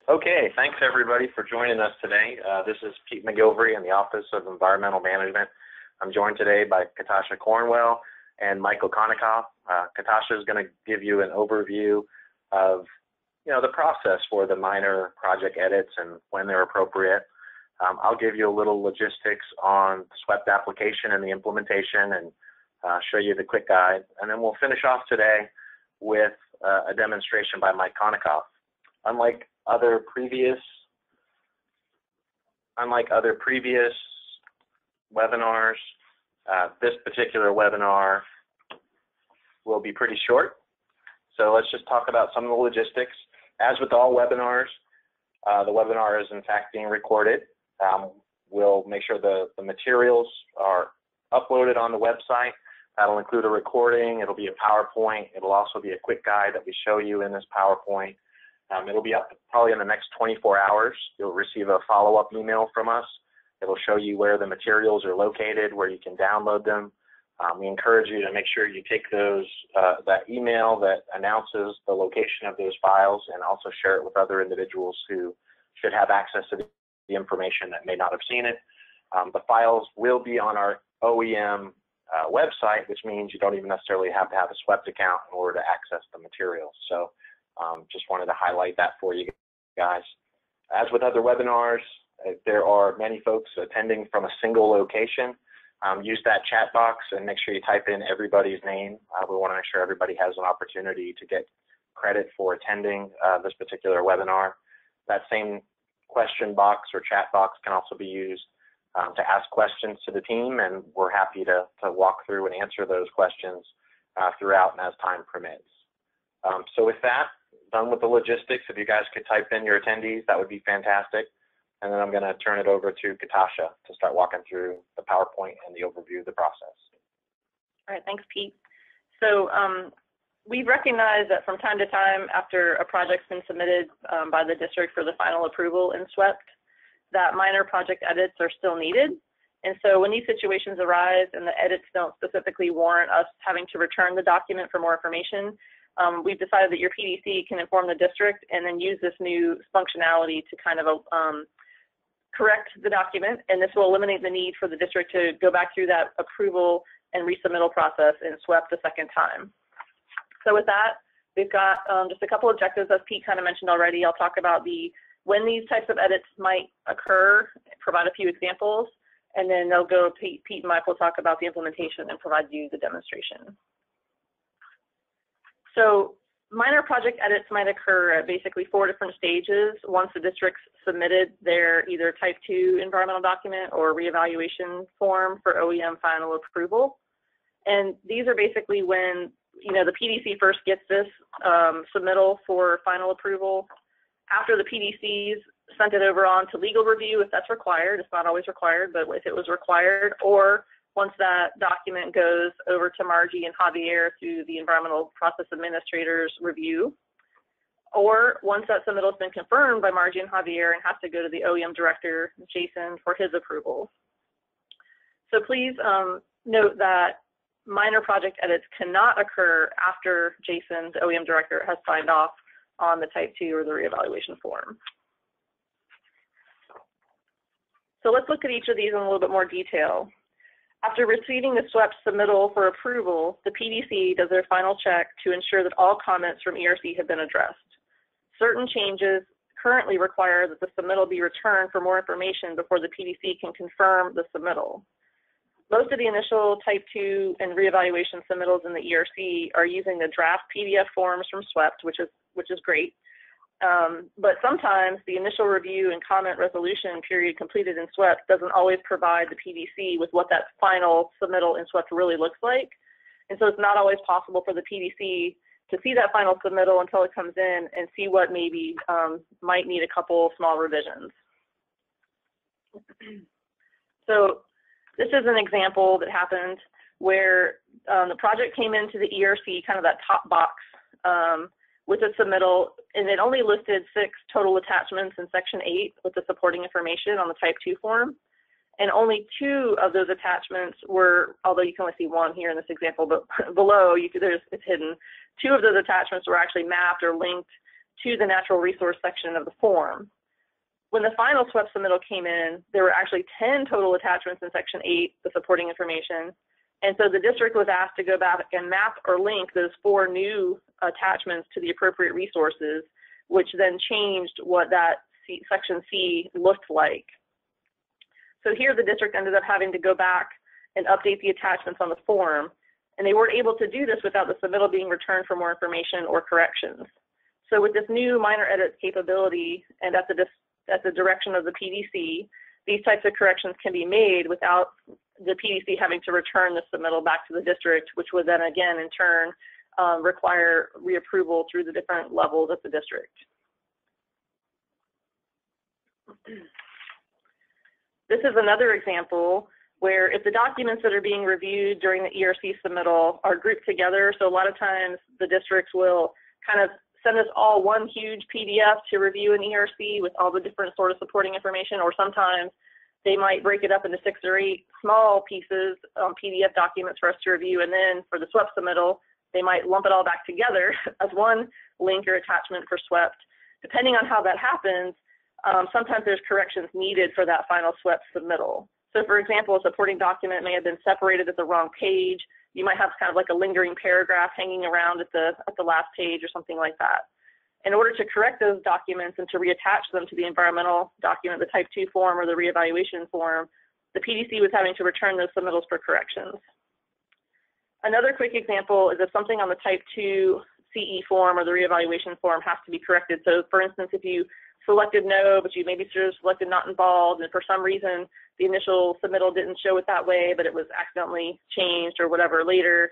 Okay, thanks everybody for joining us today. This is Pete McGilvery in the Office of Environmental Management. I'm joined today by Katasha Cornwell and Michael Konikoff. Katasha is going to give you an overview of the process for the minor project edits and when they're appropriate. I'll give you a little logistics on the SWEPT application and the implementation and show you the quick guide. And then we'll finish off today with a demonstration by Mike Konikoff. Unlike other previous webinars, this particular webinar will be pretty short. So let's just talk about some of the logistics. As with all webinars, the webinar is in fact being recorded. We'll make sure the materials are uploaded on the website. That'll include a recording. It'll be a PowerPoint. It'll also be a quick guide that we show you in this PowerPoint. It'll be up probably in the next 24 hours. You'll receive a follow-up email from us. It'll show you where the materials are located, where you can download them. We encourage you to make sure you take that email that announces the location of those files and also share it with other individuals who should have access to the information that may not have seen it. The files will be on our OEM website, which means you don't even necessarily have to have a SWEPT account in order to access the materials. So just wanted to highlight that for you guys. As with other webinars, there are many folks attending from a single location. Use that chat box and make sure you type in everybody's name. We want to make sure everybody has an opportunity to get credit for attending this particular webinar. That same question box or chat box can also be used to ask questions to the team, and we're happy to walk through and answer those questions throughout and as time permits. So with that, done with the logistics, if you guys could type in your attendees, that would be fantastic. And then I'm going to turn it over to Katasha to start walking through the PowerPoint and the overview of the process. All right, thanks, Pete. So we've recognized that from time to time, after a project's been submitted by the district for the final approval in SWEPT, that minor project edits are still needed. And so when these situations arise and the edits don't specifically warrant us having to return the document for more information, we've decided that your PDC can inform the district and then use this new functionality to kind of correct the document, and this will eliminate the need for the district to go back through that approval and resubmittal process in SWEPT the second time. So with that, we've got just a couple objectives, as Pete kind of mentioned already. I'll talk about when these types of edits might occur, provide a few examples, and then they'll go, Pete and Mike will talk about the implementation and provide you the demonstration. So minor project edits might occur at basically 4 different stages once the district's submitted their either type 2 environmental document or reevaluation form for OEM final approval. And these are basically when the PDC first gets this submittal for final approval. After the PDC's sent it over on to legal review, if that's required. It's not always required, but if it was required, or once that document goes over to Margie and Javier through the Environmental Process Administrator's review, or once that submittal has been confirmed by Margie and Javier and has to go to the OEM Director, Jason, for his approval. So please note that minor project edits cannot occur after Jason, the OEM Director, has signed off on the Type 2 or the reevaluation form. So let's look at each of these in a little bit more detail. After receiving the SWEPT submittal for approval, the PDC does their final check to ensure that all comments from ERC have been addressed. Certain changes currently require that the submittal be returned for more information before the PDC can confirm the submittal. Most of the initial Type 2 and reevaluation submittals in the ERC are using the draft PDF forms from SWEPT, which is great. But sometimes the initial review and comment resolution period completed in SWEPT doesn't always provide the PDC with what that final submittal in SWEPT really looks like. And so it's not always possible for the PDC to see that final submittal until it comes in and see what maybe might need a couple small revisions. So this is an example that happened where the project came into the ERC, kind of that top box, with a submittal, and it only listed 6 total attachments in Section 8 with the supporting information on the Type 2 form. And only 2 of those attachments were, although you can only see 1 here in this example, but below, it's hidden. 2 of those attachments were actually mapped or linked to the natural resource section of the form. When the final SWEP submittal came in, there were actually 10 total attachments in Section 8, the supporting information. And so the district was asked to go back and map or link those 4 new attachments to the appropriate resources, which then changed what that Section C looked like. So here the district ended up having to go back and update the attachments on the form, and they weren't able to do this without the submittal being returned for more information or corrections. So with this new minor edits capability and at the direction of the PDC, these types of corrections can be made without the PDC having to return the submittal back to the district, which would then again in turn require reapproval through the different levels of the district. This is another example where if the documents that are being reviewed during the ERC submittal are grouped together, so a lot of times the districts will kind of send us all one huge PDF to review an ERC with all the different sort of supporting information, or sometimes they might break it up into 6 or 8 small pieces, PDF documents for us to review, and then for the SWEP submittal, they might lump it all back together as one link or attachment for SWEP. Depending on how that happens, sometimes there's corrections needed for that final SWEP submittal. So for example, a supporting document may have been separated at the wrong page. You might have kind of like a lingering paragraph hanging around at the last page or something like that. In order to correct those documents and to reattach them to the environmental document, the Type 2 form or the reevaluation form, the PDC was having to return those submittals for corrections. Another quick example is if something on the Type 2 CE form or the reevaluation form has to be corrected. So for instance, if you selected no, but you maybe sort of selected not involved, and for some reason the initial submittal didn't show it that way, but it was accidentally changed or whatever later,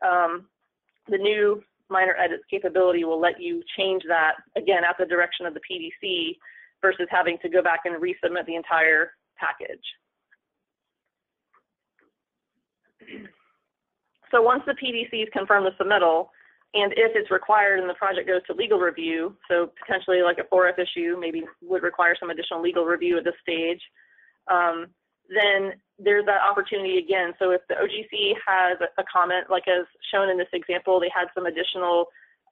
the new minor edits capability will let you change that, again, at the direction of the PDC versus having to go back and resubmit the entire package. So once the PDCs confirm the submittal, and if it's required and the project goes to legal review, so potentially like a 4F issue maybe would require some additional legal review at this stage, then there's that opportunity again. So if the OGC has a comment, like as shown in this example, they had some additional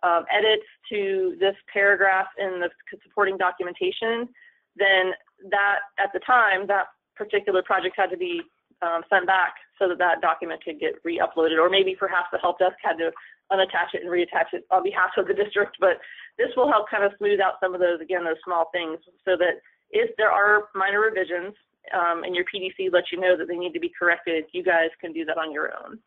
edits to this paragraph in the supporting documentation, then that at the time, that particular project had to be sent back so that that document could get re-uploaded, or maybe perhaps the help desk had to unattach it and reattach it on behalf of the district. But this will help kind of smooth out some of those, again, those small things, so that if there are minor revisions and your PDC lets you know that they need to be corrected, you guys can do that on your own.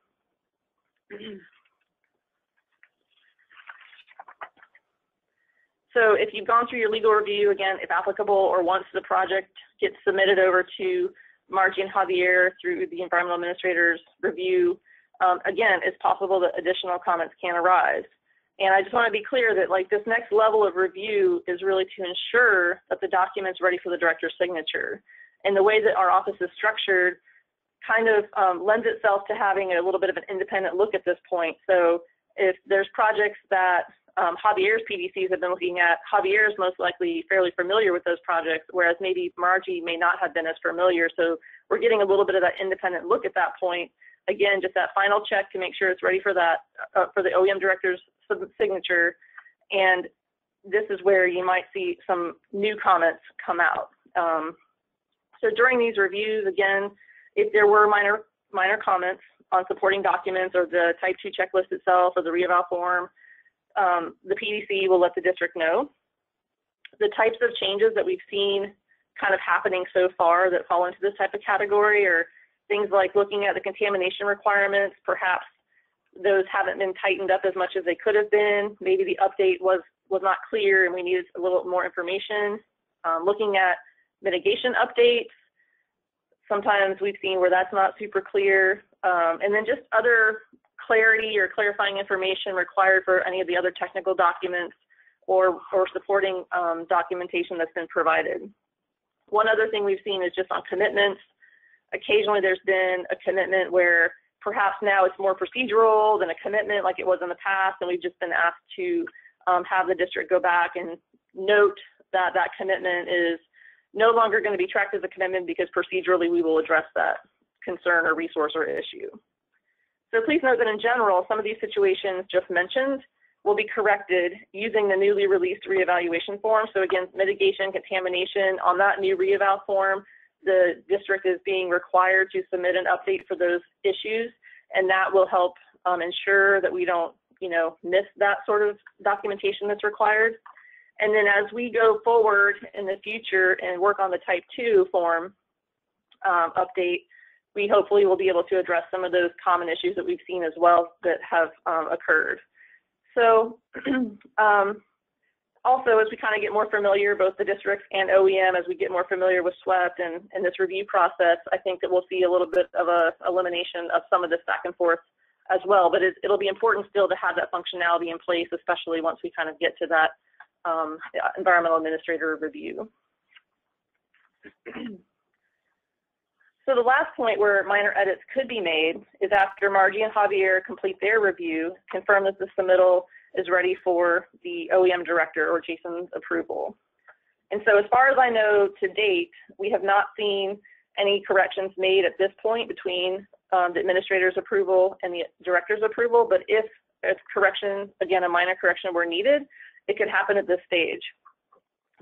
So if you've gone through your legal review, again, if applicable, or once the project gets submitted over to Margie and Javier through the environmental administrator's review, again, it's possible that additional comments can arise. And I just want to be clear that like this next level of review is really to ensure that the document's ready for the director's signature. And the way that our office is structured kind of lends itself to having a little bit of an independent look at this point. So if there's projects that Javier's PDCs have been looking at, Javier is most likely fairly familiar with those projects, whereas maybe Margie may not have been as familiar. So we're getting a little bit of that independent look at that point. Again, just that final check to make sure it's ready for that, for the OEM director's signature. And this is where you might see some new comments come out. So during these reviews, again, if there were minor comments on supporting documents or the Type 2 checklist itself or the reeval form, the PDC will let the district know. The types of changes that we've seen kind of happening so far that fall into this type of category are things like looking at the contamination requirements. Perhaps those haven't been tightened up as much as they could have been. Maybe the update was not clear and we needed a little more information. Looking at mitigation updates, sometimes we've seen where that's not super clear. And then just other clarity or clarifying information required for any of the other technical documents or supporting documentation that's been provided. One other thing we've seen is just on commitments. Occasionally there's been a commitment where perhaps now it's more procedural than a commitment like it was in the past, and we've just been asked to have the district go back and note that that commitment is no longer going to be tracked as a commitment because procedurally we will address that concern or resource or issue. So please note that in general, some of these situations just mentioned will be corrected using the newly released reevaluation form. So again, mitigation, contamination, on that new reeval form, the district is being required to submit an update for those issues, and that will help ensure that we don't, miss that sort of documentation that's required. And then as we go forward in the future and work on the Type 2 form update, we hopefully will be able to address some of those common issues that we've seen as well that have occurred. So also, as we kind of get more familiar, both the districts and OEM, as we get more familiar with SWEPT and this review process, I think that we'll see a little bit of a elimination of some of this back and forth as well. But it'll be important still to have that functionality in place, especially once we kind of get to that environmental administrator review. So the last point where minor edits could be made is after Margie and Javier complete their review, confirm that the submittal is ready for the OEM director or Jason's approval. And so as far as I know to date, we have not seen any corrections made at this point between the administrator's approval and the director's approval, but if a correction, again, a minor correction were needed, it could happen at this stage.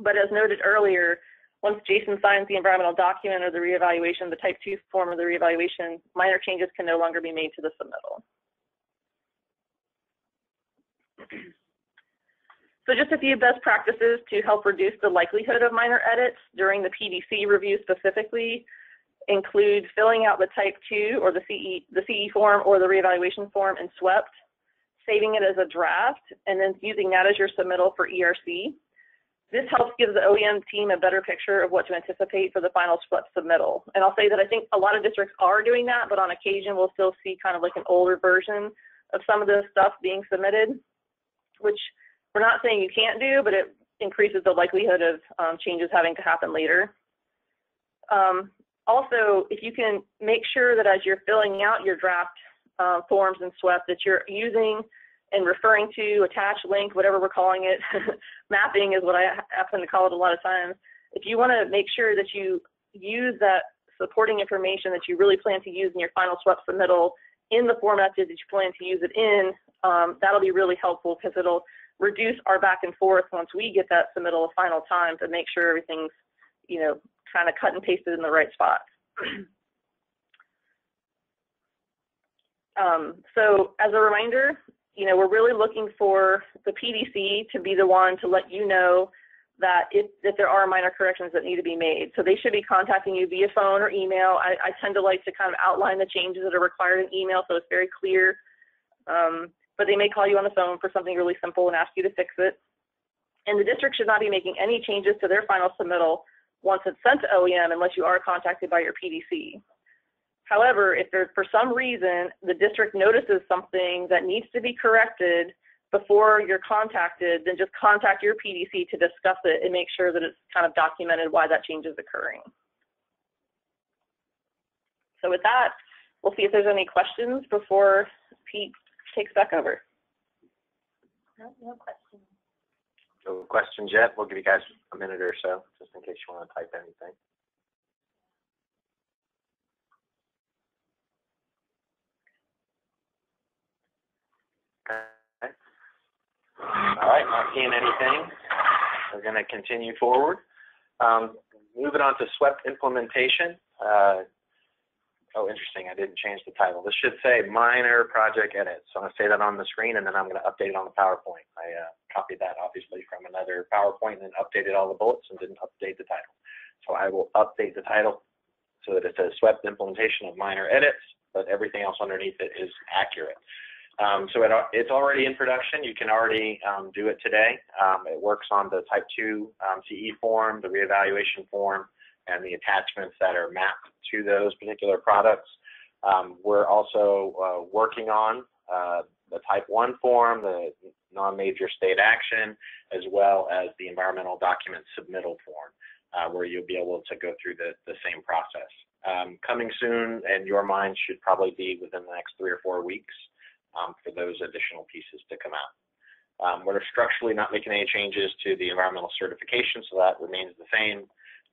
But as noted earlier, once Jason signs the environmental document or the reevaluation, the Type 2 form of the reevaluation, minor changes can no longer be made to the submittal. So just a few best practices to help reduce the likelihood of minor edits during the PDC review specifically include filling out the Type 2 or the CE form or the reevaluation form in SWEPT, saving it as a draft, and then using that as your submittal for ERC. This helps give the OEM team a better picture of what to anticipate for the final SWEPT submittal. And I'll say that I think a lot of districts are doing that, but on occasion we'll still see kind of like an older version of some of the stuff being submitted, which we're not saying you can't do, but it increases the likelihood of changes having to happen later. Also, if you can make sure that as you're filling out your draft forms in SWEPT that you're using and referring to, attach, link, whatever we're calling it, mapping is what I happen to call it a lot of times. If you want to make sure that you use that supporting information that you really plan to use in your final SWEPT submittal in the format that you plan to use it in, that'll be really helpful because it'll reduce our back and forth once we get that submittal a final time to make sure everything's, kind of cut and pasted in the right spot. So as a reminder, we're really looking for the PDC to be the one to let you know that if there are minor corrections that need to be made. So they should be contacting you via phone or email. I tend to like to kind of outline the changes that are required in email so it's very clear. But they may call you on the phone for something really simple and ask you to fix it. And the district should not be making any changes to their final submittal once it's sent to OEM unless you are contacted by your PDC. However, if there's, for some reason, the district notices something that needs to be corrected before you're contacted, then just contact your PDC to discuss it and make sure that it's kind of documented why that change is occurring. So with that, we'll see if there's any questions before Pete takes back over. No questions. No questions yet. We'll give you guys a minute or so, just in case you want to type anything. Okay. All right, not seeing anything. We're going to continue forward. Moving on to SWEPT implementation. Oh, interesting. I didn't change the title. This should say minor project edits. So I'm going to say that on the screen, and then I'm going to update it on the PowerPoint. I copied that, obviously, from another PowerPoint and then updated all the bullets and didn't update the title. So I will update the title so that it says SWEPT implementation of minor edits, but everything else underneath it is accurate. So it's already in production. You can already do it today. It works on the Type 2 CE form, the reevaluation form, and the attachments that are mapped to those particular products. We're also working on the Type 1 form, the non-major state action, as well as the environmental document submittal form, where you'll be able to go through the same process. Coming soon, and your mind should probably be within the next 3 or 4 weeks for those additional pieces to come out. We're structurally not making any changes to the environmental certification, so that remains the same.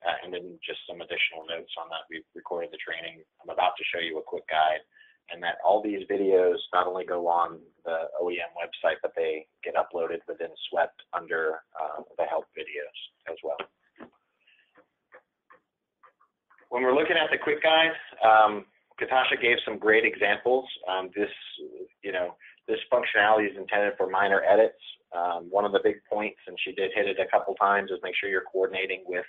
And then just some additional notes on that. We've recorded the training. I'm about to show you a quick guide, and that all these videos not only go on the OEM website, but they get uploaded within SWEP under the help videos as well. When we're looking at the quick guide, Katasha gave some great examples. This functionality is intended for minor edits. One of the big points, and she did hit it a couple times, is make sure you're coordinating with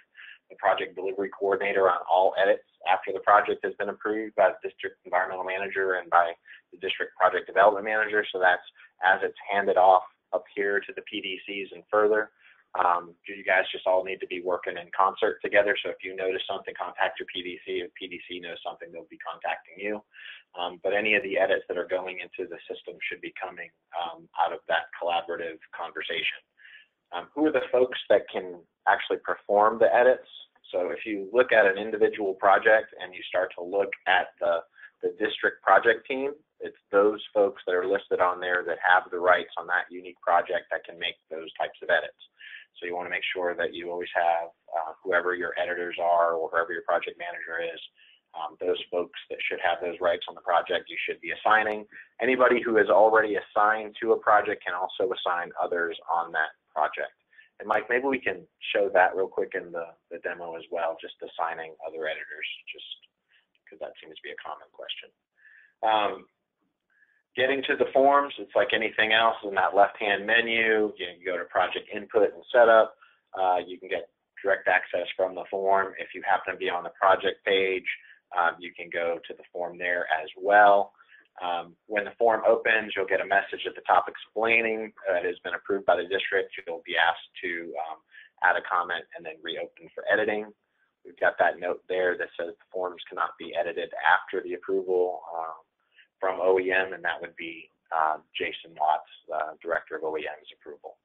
the project delivery coordinator on all edits after the project has been approved by the district environmental manager and by the district project development manager. So that's as it's handed off up here to the PDCs and further. You guys just all need to be working in concert together. So if you notice something, contact your PDC. If PDC knows something, they'll be contacting you. But any of the edits that are going into the system should be coming out of that collaborative conversation. Who are the folks that can actually perform the edits? So if you look at an individual project and you start to look at the district project team, it's those folks that are listed on there that have the rights on that unique project that can make those types of edits. So you want to make sure that you always have whoever your editors are or whoever your project manager is, those folks that should have those rights on the project you should be assigning. Anybody who is already assigned to a project can also assign others on that project. And Mike, maybe we can show that real quick in the demo as well, just assigning other editors, just because that seems to be a common question. Getting to the forms, it's like anything else in that left-hand menu. You go to project input and setup. You can get direct access from the form. If you happen to be on the project page, you can go to the form there as well. When the form opens, you'll get a message at the top explaining that it has been approved by the district. You'll be asked to add a comment and then reopen for editing. We've got that note there that says the forms cannot be edited after the approval from OEM, and that would be Jason Watts, Director of OEM's approval.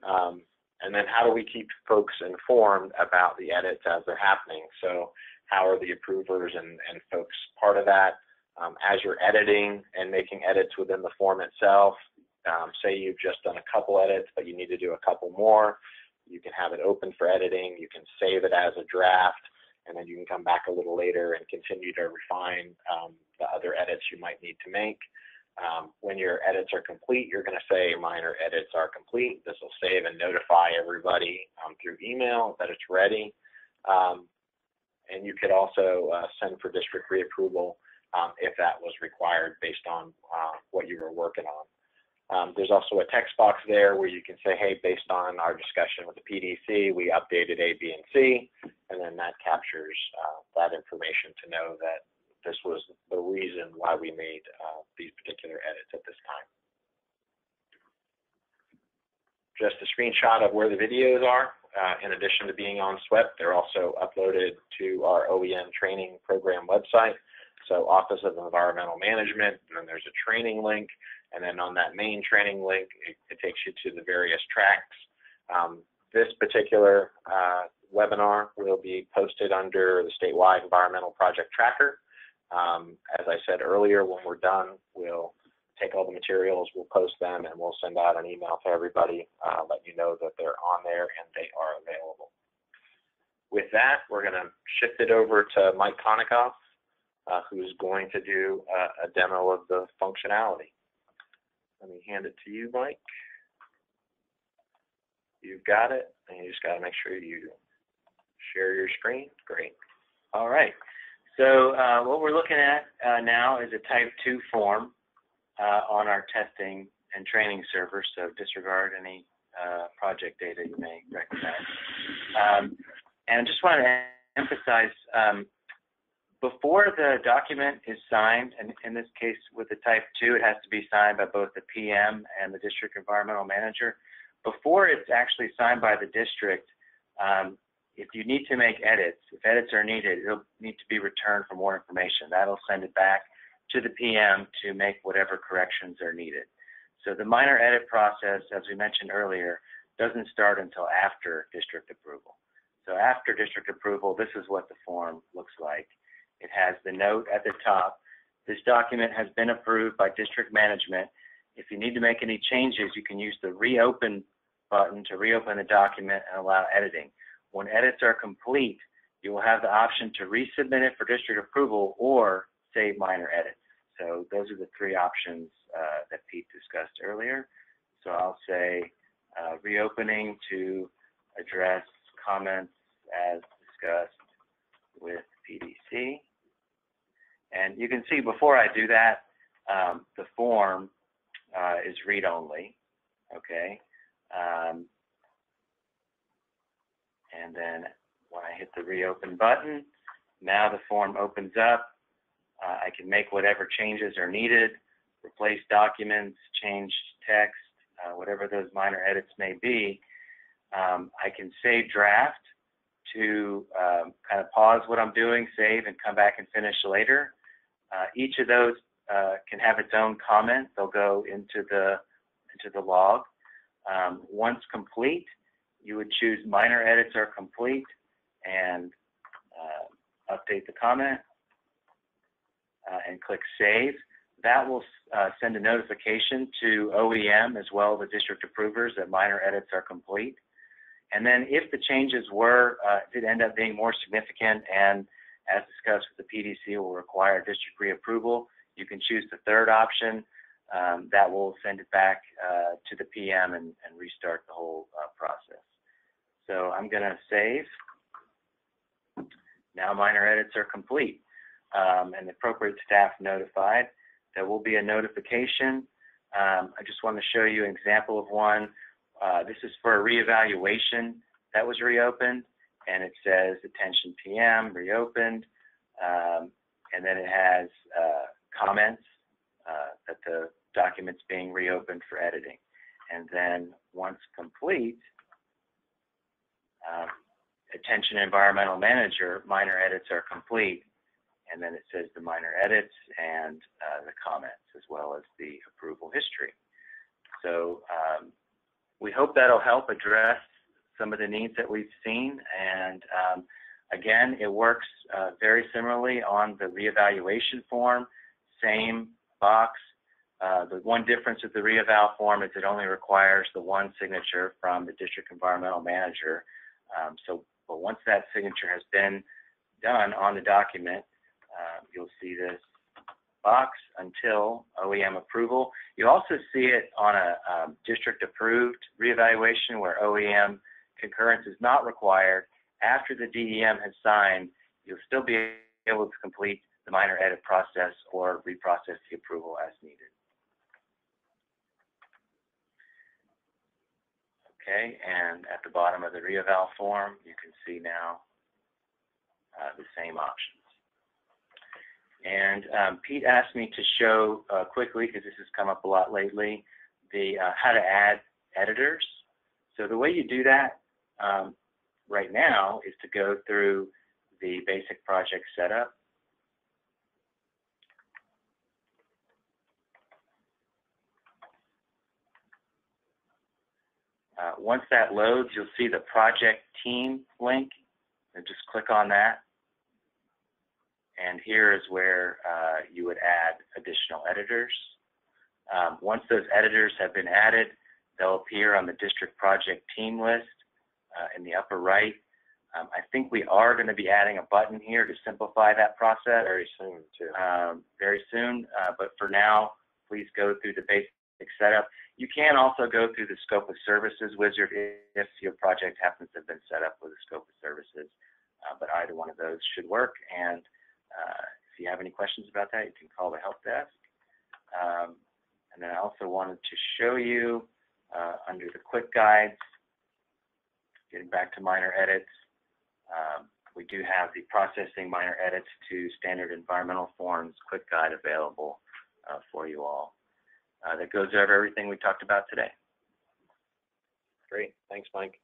And then how do we keep folks informed about the edits as they're happening? So how are the approvers and folks part of that? As you're editing and making edits within the form itself, say you've just done a couple edits, but you need to do a couple more, you can have it open for editing. You can save it as a draft, and then you can come back a little later and continue to refine the other edits you might need to make. When your edits are complete, you're going to say minor edits are complete. This will save and notify everybody through email that it's ready. And you could also send for district reapproval if that was required based on what you were working on. There's also a text box there where you can say, hey, based on our discussion with the PDC, we updated A, B, and C, and then that captures that information to know that this was the reason why we made these particular edits at this time. Just a screenshot of where the videos are. In addition to being on SWEP, they're also uploaded to our OEM training program website. So Office of Environmental Management, and then there's a training link. And then on that main training link, it takes you to the various tracks. This particular webinar will be posted under the statewide environmental project tracker. As I said earlier, when we're done, we'll take all the materials, we'll post them, and we'll send out an email to everybody, let you know that they're on there and they are available. With that, we're going to shift it over to Mike Konikoff, who's going to do a demo of the functionality. Let me hand it to you, Mike. You've got it, and you just got to make sure you share your screen. Great. All right. So what we're looking at now is a Type 2 form on our testing and training server, so disregard any project data you may recognize. And I just wanted to emphasize, before the document is signed, and in this case with the Type 2, it has to be signed by both the PM and the district environmental manager. Before it's actually signed by the district, if you need to make edits, if edits are needed, it'll need to be returned for more information. That'll send it back to the PM to make whatever corrections are needed. So the minor edit process, as we mentioned earlier, doesn't start until after district approval. So after district approval, this is what the form looks like. It has the note at the top. This document has been approved by district management. If you need to make any changes, you can use the reopen button to reopen the document and allow editing. When edits are complete, you will have the option to resubmit it for district approval or save minor edits. So those are the three options that Pete discussed earlier. So I'll say reopening to address comments as discussed with PDC. And you can see before I do that, the form is read-only, okay? And then when I hit the reopen button, now the form opens up. I can make whatever changes are needed, replace documents, change text, whatever those minor edits may be. I can save draft to kind of pause what I'm doing, save, and come back and finish later. Each of those can have its own comment. They'll go into the log. Once complete, you would choose minor edits are complete and update the comment and click save. That will send a notification to OEM as well as the district approvers that minor edits are complete. And then if the changes did end up being more significant and as discussed with the PDC will require district reapproval, you can choose the third option. That will send it back to the PM and restart the whole process. So I'm going to save. Now minor edits are complete and the appropriate staff notified. There will be a notification. I just want to show you an example of one. This is for a reevaluation that was reopened, and it says attention PM reopened, and then it has comments that the document's being reopened for editing. And then once complete, attention environmental manager, minor edits are complete, and then it says the minor edits and the comments as well as the approval history. So we hope that'll help address some of the needs that we've seen. And again, it works very similarly on the reevaluation form, same box. The one difference with the reeval form is it only requires the one signature from the district environmental manager. But once that signature has been done on the document, you'll see this box until OEM approval. You also see it on a district approved reevaluation where OEM concurrence is not required. After the DEM has signed, you'll still be able to complete the minor edit process or reprocess the approval as needed. Okay, and at the bottom of the reeval form, you can see now the same options. And Pete asked me to show quickly, because this has come up a lot lately, the how to add editors. So the way you do that right now is to go through the basic project setup. Once that loads, you'll see the project team link, and just click on that. And here is where you would add additional editors. Once those editors have been added, they'll appear on the district project team list in the upper right. I think we are going to be adding a button here to simplify that process. Very soon, too. Very soon, but for now, please go through the basic setup. You can also go through the scope of services wizard if your project happens to have been set up with a scope of services, but either one of those should work. And if you have any questions about that, you can call the help desk. And then I also wanted to show you under the quick guides, getting back to minor edits, we do have the processing minor edits to standard environmental forms quick guide available for you all. That goes over everything we talked about today. Great. Thanks, Mike.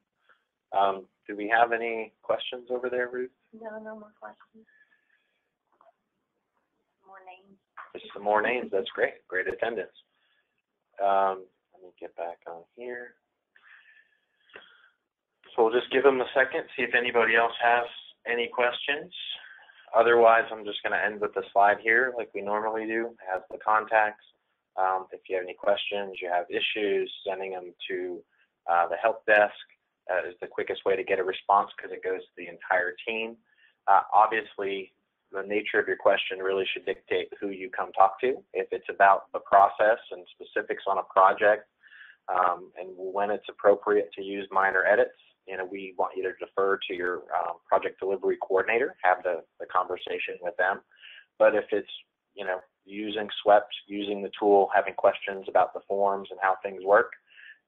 Do we have any questions over there, Ruth? No, no more questions. More names. Just some more names. That's great. Great attendance. Let me get back on here. So we'll just give them a second, see if anybody else has any questions. Otherwise, I'm just going to end with the slide here like we normally do. It has the contacts. If you have any questions, you have issues, sending them to the help desk is the quickest way to get a response because it goes to the entire team. Obviously, the nature of your question really should dictate who you come talk to. If it's about the process and specifics on a project, and when it's appropriate to use minor edits, we want you to defer to your project delivery coordinator, have the conversation with them. But if it's, using SWEPT, using the tool, having questions about the forms and how things work,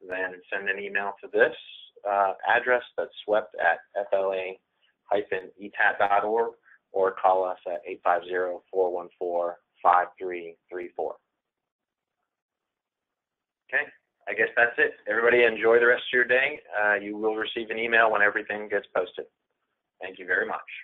then send an email to this address, that's swept@fla-etat.org, or call us at 850-414-5334. Okay, I guess that's it. Everybody enjoy the rest of your day. You will receive an email when everything gets posted. Thank you very much.